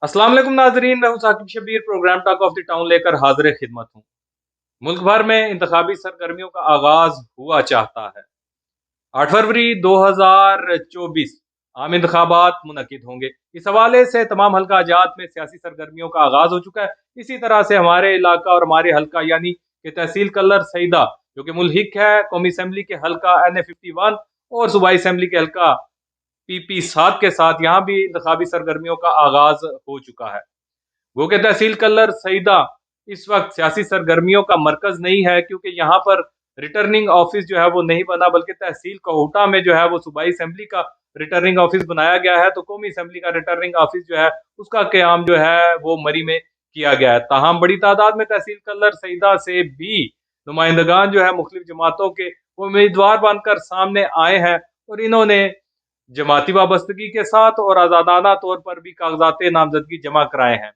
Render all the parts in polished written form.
अस्सलाम वालेकुम नाजरीन, मैं हूं Saqib Shabbir. Program talk of the town लेकर हाजिर खिदमत हूं। मुल्क भर में इंतखाबी सरगर्मियों का आगाज हुआ चाहता है। 8 फरवरी 2024 आम इंतखाबात मुनक्किद होंगे। इस हवाले से तमाम हल्का जात में सियासी सरगर्मियों का आगाज हो चुका है। इसी तरह से हमारे इलाका और हमारे हल्का यानी कि तहसील कल्लर सईदा जो कि मुल्हिक है कौमी असम्बली के हल्का NA51 और सूबाई असम्बली के हल्का PP7 के साथ यहाँ भी इंतखाबी सरगर्मियों का आगाज हो चुका है। वो के तहसील कल्लर सईदा इस वक्त सियासी सरगर्मियों का मरकज नहीं है, क्योंकि यहाँ पर रिटर्निंग ऑफिस जो है वो नहीं बना, बल्कि तहसील कहोटा में जो है वो सूबाई असम्बली का रिटर्निंग ऑफिस बनाया गया है। तो कौमी असम्बली का रिटर्निंग ऑफिस जो है उसका क्याम जो है वो मरी में किया गया है। ताहम बड़ी तादाद में तहसील कल्लर सईदा से भी नुमाइंदगान जो है मुख्तलिफ जमातों के वो उम्मीदवार बनकर सामने आए हैं और इन्होंने जमाती वाबस्तगी के साथ और आज़ादाना तौर पर भी कागजात नामजदगी जमा कराए हैं।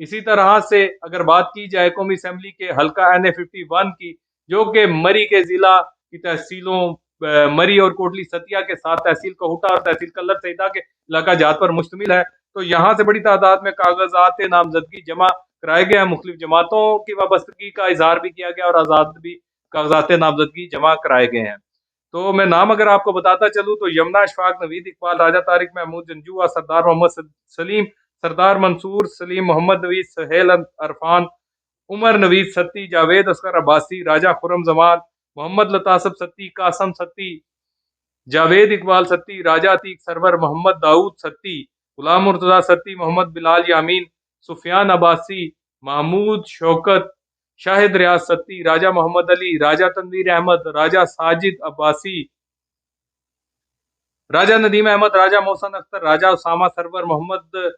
इसी तरह से अगर बात की जाए कौमी असम्बली के हल्का NA51 की, जो कि मरी के जिला की तहसीलों मरी और कोटली सतिया के साथ तहसील कहुटा और तहसील कल्लर सईदा के इलाका जात पर मुश्तमिल है, तो यहाँ से बड़ी तादाद में कागजात नामजदगी जमा कराए गए हैं। मुख्तलिफ जमातों की वाबस्तगी का इजहार भी किया गया और आज़ाद भी कागजात नामजदगी जमा कराए गए हैं। तो मैं नाम अगर आपको बताता चलूँ तो यमुना इशफाक, नवीद इकबाल, राजा तारिक, महमूद जंजुआ, सरदार मोहम्मद सलीम, सरदार मंसूर सलीम, मोहम्मद नवीद, सहेल अरफान, उमर नवीद सत्ती, जावेद असगर अब्बासी, राजा खुरम जमान, मोहम्मद लतासब सत्ती, कासम सत्ती, जावेद इकबाल सत्ती, राजा अतीक सरवर, मोहम्मद दाऊद सत्ती, गुलाम मुर्तजा सत्ती, मोहम्मद बिलाल यामीन, सुफियान अब्बासी, महमूद शौकत, शाहिद रियाज सत्ती, राजा मोहम्मद अली, राजा तनवीर अहमद, राजा साजिद अब्बासी, राजा नदीम अहमद, राजा मोहसन अख्तर, राजा उसामा सरवर, मोहम्मद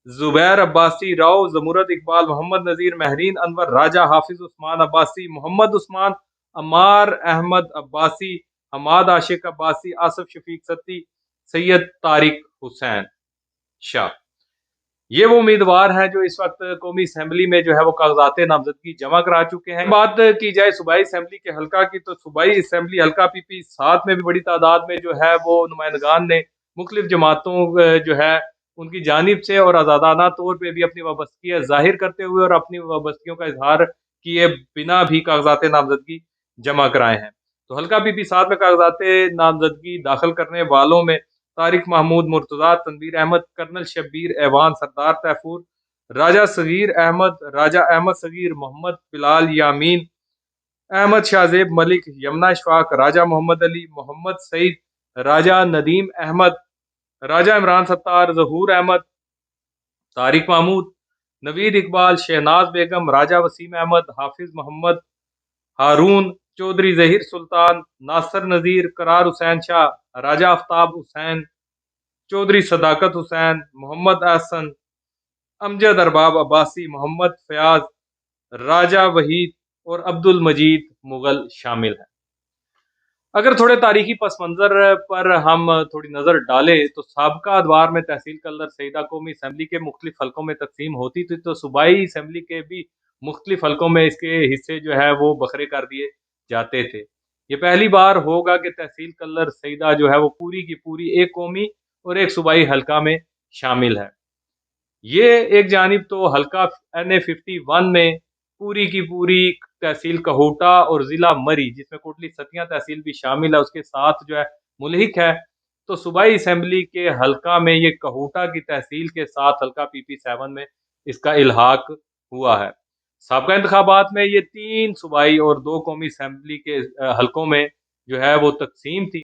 जुबैर अब्बासी, राव जमुरद इकबाल, मोहम्मद नजीर, महरीन अनवर, राजा हाफिज उस्मान अब्बासी, मोहम्मद उस्मान, अमार अहमद अब्बासी, हमाद आशिक अब्बासी, आसफ शफीक सत्ती, सैयद तारिक हुसैन शाह। ये वो उम्मीदवार हैं जो इस वक्त कौमी असम्बली में जो है वो कागजात नामजदगी जमा करा चुके हैं। बात की जाए सूबाई असम्बली के हल्का की, तो सूबाई असम्बली हल्का PP7 में भी बड़ी तादाद में जो है वो नुमाइंदगान ने मुख्तलिफ जमातों जो है उनकी जानिब से और आज़ादाना तौर पर भी अपनी वाबस्तगी जाहिर करते हुए और अपनी वाबस्तगियों का इजहार किए बिना भी कागजात नामजदगी जमा कराए हैं। तो हल्का PP7 में कागजात नामजदगी दाखिल करने वालों में तारिक महमूद मुर्तजा, तनवीर अहमद, कर्नल शब्बीर ऐवान, सरदार तैफूर, राजा सगीर अहमद, राजा अहमद सगीर, मोहम्मद बिलाल यामीन, अहमद शाहजेब मलिक, यमुना इशफाक, राजा मोहम्मद अली, मोहम्मद सईद, राजा नदीम अहमद, राजा इमरान सत्तार, जहूर अहमद, तारिक महमूद, नवीद इकबाल, शहनाज बेगम, राजा वसीम अहमद, हाफिज मोहम्मद हारून, चौधरी जहीर सुल्तान, नासर नजीर, करार हुसैन शाह, राजा आफ्ताब हुसैन, चौधरी सदाकत हुसैन, मोहम्मद अहसन, अमजद अरबाब अब्बासी, मोहम्मद फयाज, राजा वहीद और अब्दुल मजीद मुगल शामिल हैं। अगर थोड़े तारीखी पस मंजर पर हम थोड़ी नज़र डालें तो साबका अदवार में तहसील कल्लर सईदा कौमी असम्बली के मुख्तलिफ हल्कों में तकसीम होती थी, तो सूबाई असम्बली के भी मुख्तलिफ हल्कों में इसके हिस्से जो है वो बखरे कर दिए जाते थे। ये पहली बार होगा कि तहसील कल्लर सईदा जो है वो पूरी की पूरी एक कौमी और एक सूबाई हल्का में शामिल है। ये एक जानिब तो हल्का NA51 में पूरी की पूरी तहसील कहोटा और जिला मरी जिसमें कोटली सतिया तहसील भी शामिल है उसके साथ जो है मुल्हिक है, तो सूबाई असम्बली के हल्का में ये कहोटा की तहसील के साथ हल्का PP7 में इसका इल्हाक हुआ है। साबका इंतखाबात में ये 3 सूबाई और 2 कौमी असम्बली के हल्कों में जो है वो तकसीम थी।